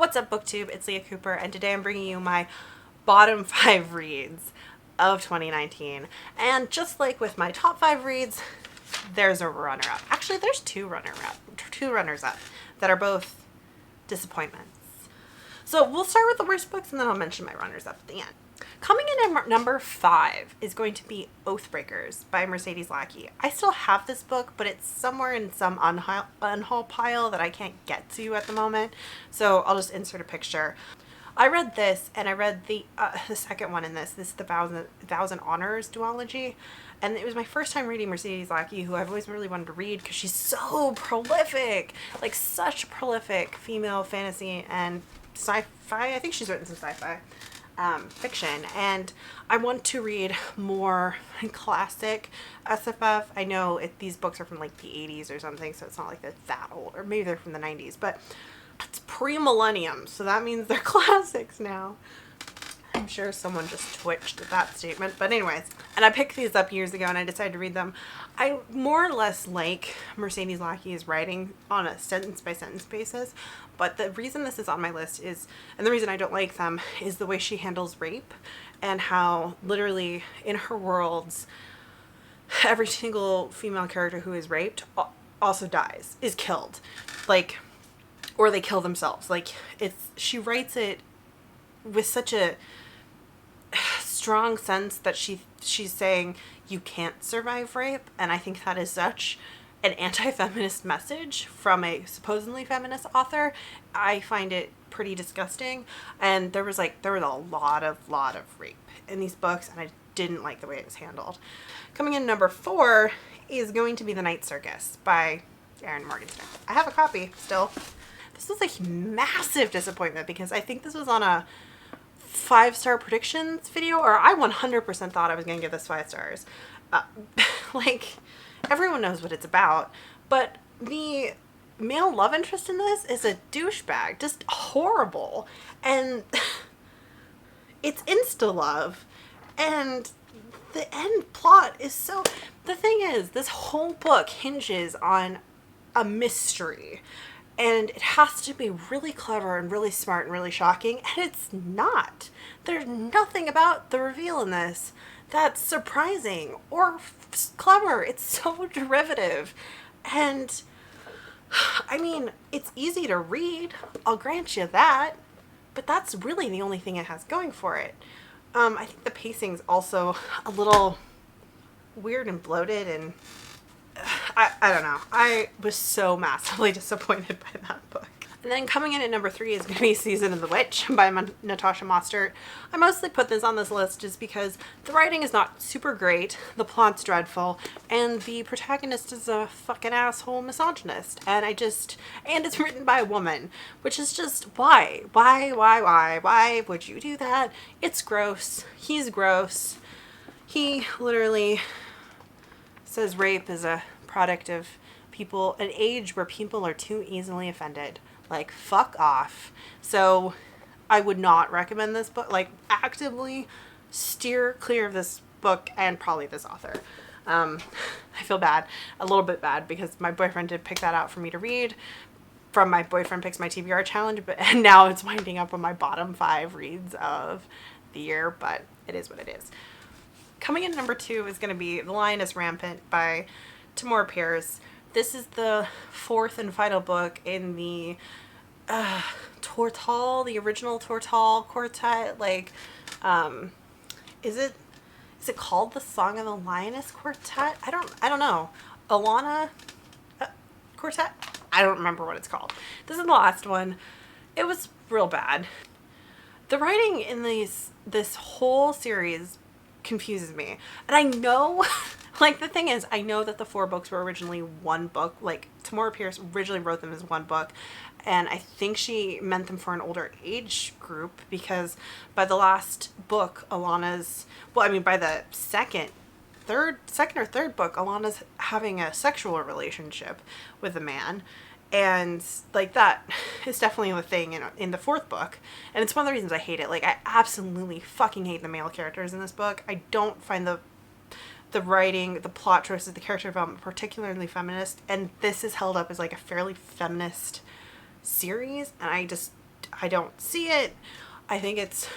What's up, booktube? It's Leah Cooper, and today I'm bringing you my bottom 5 reads of 2019. And just like with my top 5 reads, there's a runner-up. Actually, there's two runners-up that are both disappointments. So we'll start with the worst books, and then I'll mention my runners-up at the end. Coming in at number 5 is going to be Oathbreakers by Mercedes Lackey. I still have this book, but it's somewhere in some unhaul pile that I can't get to at the moment, so I'll just insert a picture. I read this, and I read the second one in this. This is the Vows and Honors duology, and it was my first time reading Mercedes Lackey, who I've always really wanted to read because she's so prolific, like such a prolific female fantasy and sci-fi. I think she's written some sci-fi fiction, and I want to read more classic SFF. I know these books are from like the 80s or something, so it's not like they're that old, or maybe they're from the 90s, but it's pre-millennium, so that means they're classics now. I'm sure someone just twitched at that statement, but anyways. And I picked these up years ago and I decided to read them. I more or less like Mercedes Lackey's writing on a sentence-by-sentence basis, but the reason this is on my list is, and the reason I don't like them, is the way she handles rape and how literally in her worlds, every single female character who is raped also dies, is killed. Like, or they kill themselves. Like, she writes it with such a strong sense that she's saying you can't survive rape, and I think that is such an anti-feminist message from a supposedly feminist author. I find it pretty disgusting, and there was a lot of rape in these books, and I didn't like the way it was handled. Coming in number 4 is going to be The Night Circus by Erin Morgenstern. I have a copy still. This was a massive disappointment because I think this was on a 5-star predictions video, or I 100% thought I was going to give this 5 stars. Like, everyone knows what it's about, but the male love interest in this is a douchebag, just horrible, and it's insta-love, and the end plot is so... The thing is, this whole book hinges on a mystery, and it has to be really clever and really smart and really shocking, and it's not. There's nothing about the reveal in this that's surprising or clever. It's so derivative. And, I mean, it's easy to read. I'll grant you that. But that's really the only thing it has going for it. I think the pacing's also a little weird and bloated, and I don't know. I was so massively disappointed by that book. And then coming in at number 3 is going to be Season of the Witch by Natasha Mostert. I mostly put this on this list just because the writing is not super great, the plot's dreadful, and the protagonist is a fucking asshole misogynist. And it's written by a woman, which is just, why? Why would you do that? It's gross. He's gross. He literally says rape is a product of an age where people are too easily offended. Like, fuck off. So I would not recommend this book. Like, actively steer clear of this book and probably this author. I feel bad, a little bit bad, because my boyfriend did pick that out for me to read from my Boyfriend Picks My TBR challenge, and now it's winding up on my bottom 5 reads of the year, but it is what it is. Coming in at number 2 is going to be The Lioness Rampant by Tamora Pierce. This is the 4th and final book in the Tortall, the original Tortall quartet. Like, is it called the Song of the Lioness Quartet? I don't know. Alana Quartet? I don't remember what it's called. This is the last one. It was real bad. The writing in this whole series confuses me. And I know, like, the thing is, I know that the 4 books were originally one book. Like, Tamora Pierce originally wrote them as one book, and I think she meant them for an older age group, because by the last book, by the second or third book, Alana's having a sexual relationship with a man. And, like, that is definitely the thing in the 4th book. And it's one of the reasons I hate it. Like, I absolutely fucking hate the male characters in this book. I don't find the writing, the plot choices, the character development particularly feminist. And this is held up as, like, a fairly feminist series. And I just I don't see it. I think it's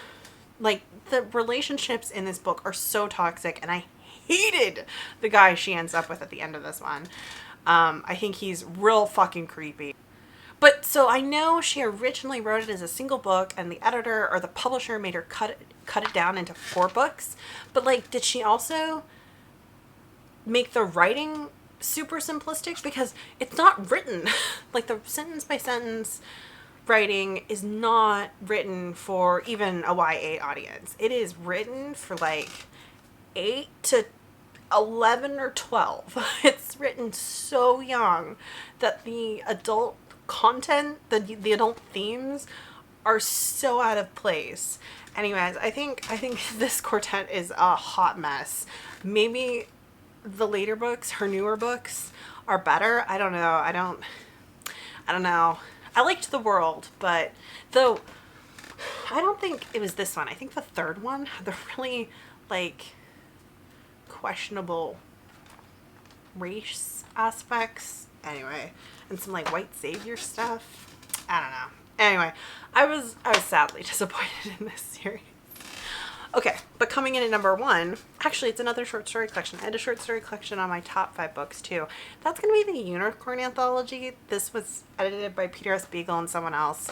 like the relationships in this book are so toxic, and I hated the guy she ends up with at the end of this one. I think he's real fucking creepy. But so I know she originally wrote it as a single book, and the editor or the publisher made her cut it down into 4 books. But like, did she also make the writing super simplistic? Because it's not written like the sentence by sentence writing is not written for even a YA audience. It is written for like 8 to 11 or 12. It's written so young that the adult content, the adult themes are so out of place. Anyways, I think this quartet is a hot mess. Maybe the later books, her newer books, are better. I don't know. I don't know. I liked The World, but though I don't think it was this one. I think the third one had the really like questionable race aspects. Anyway, and some like white savior stuff. I don't know. Anyway, I was sadly disappointed in this series. Okay, but coming in at number 1, actually it's another short story collection. I had a short story collection on my top 5 books too. That's going to be the Unicorn Anthology. This was edited by Peter S. Beagle and someone else.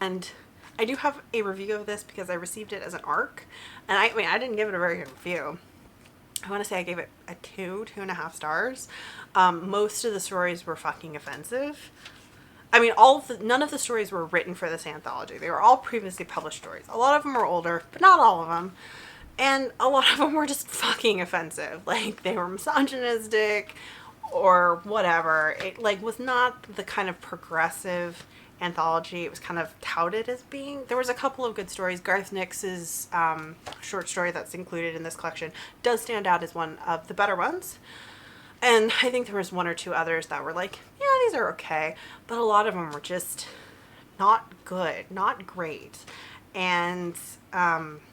And I do have a review of this because I received it as an ARC. And I mean, I didn't give it a very good review. I want to say I gave it a 2.5 stars. Most of the stories were fucking offensive. I mean, none of the stories were written for this anthology. They were all previously published stories. A lot of them were older, but not all of them. And a lot of them were just fucking offensive. Like, they were misogynistic or whatever. It, like, was not the kind of progressive anthology it was kind of touted as being. There was a couple of good stories. Garth Nix's short story that's included in this collection does stand out as one of the better ones. And I think there was 1 or 2 others that were like, yeah, these are okay. But a lot of them were just not good, not great. And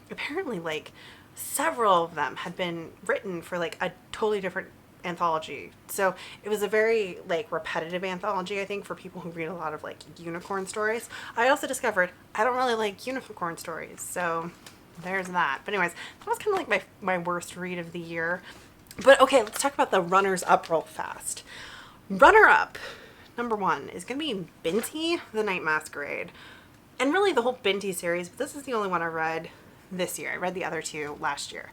apparently, like, several of them had been written for, like, a totally different anthology. So it was a very, like, repetitive anthology, I think, for people who read a lot of, like, unicorn stories. I also discovered I don't really like unicorn stories. So there's that. But anyways, that was kind of like my worst read of the year. But okay, let's talk about the runners-up real fast. Runner-up, number 1, is going to be Binti, The Night Masquerade. And really the whole Binti series, but this is the only one I read this year. I read the other 2 last year.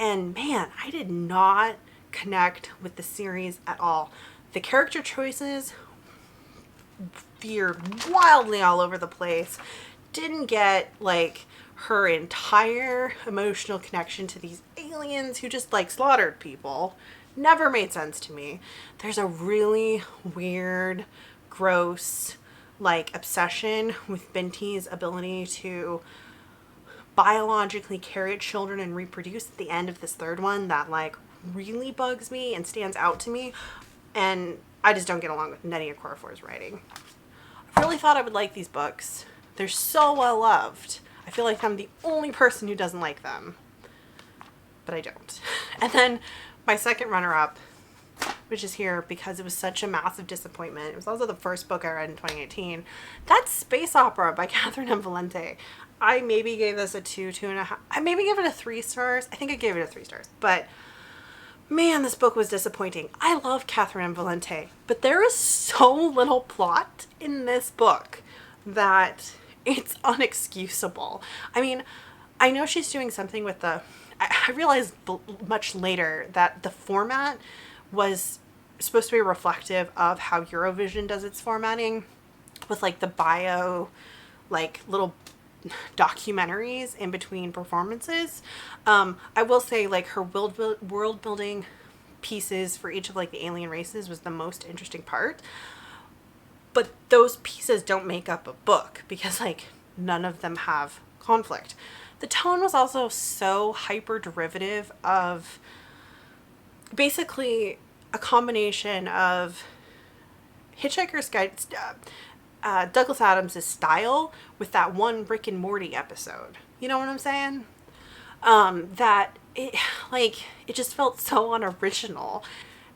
And man, I did not connect with the series at all. The character choices veered wildly all over the place. Didn't get, like, her entire emotional connection to these aliens who just like slaughtered people. Never made sense to me. There's a really weird, gross, like, obsession with Binti's ability to biologically carry children and reproduce at the end of this third one that like really bugs me and stands out to me. And I just don't get along with Nnedi Okorafor's writing. I really thought I would like these books. They're so well loved. I feel like I'm the only person who doesn't like them, but I don't. And then my second runner-up, which is here because it was such a massive disappointment. It was also the first book I read in 2018. That's Space Opera by Catherine M. Valente. I maybe gave this a 2.5. I maybe gave it a 3 stars. I think I gave it a 3 stars. But man, this book was disappointing. I love Catherine M. Valente, but there is so little plot in this book that it's unexcusable. I mean, I know she's doing something with the... I realized much later that the format was supposed to be reflective of how Eurovision does its formatting, with like the bio, like little documentaries in between performances. I will say, like, her world building pieces for each of like the alien races was the most interesting part. But those pieces don't make up a book because like none of them have conflict. The tone was also so hyper derivative of basically a combination of Hitchhiker's Guide, Douglas Adams' style with that one Rick and Morty episode. You know what I'm saying? That it, like, it just felt so unoriginal,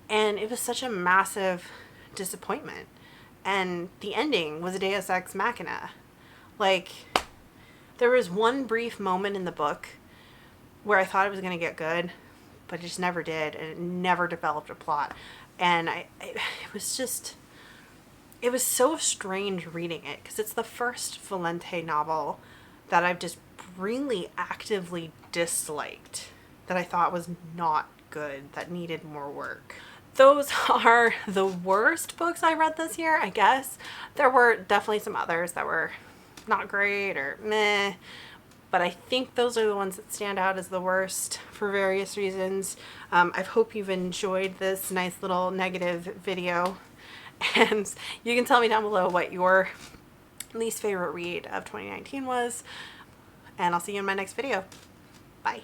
and it was such a massive disappointment. And the ending was a Deus Ex Machina. Like, there was one brief moment in the book where I thought it was going to get good, but it just never did, and it never developed a plot. And it was just, it was so strange reading it, because it's the first Valente novel that I've just really actively disliked, that I thought was not good, that needed more work. Those are the worst books I read this year, I guess. There were definitely some others that were not great or meh, but I think those are the ones that stand out as the worst for various reasons. I hope you've enjoyed this nice little negative video, and you can tell me down below what your least favorite read of 2019 was, and I'll see you in my next video. Bye.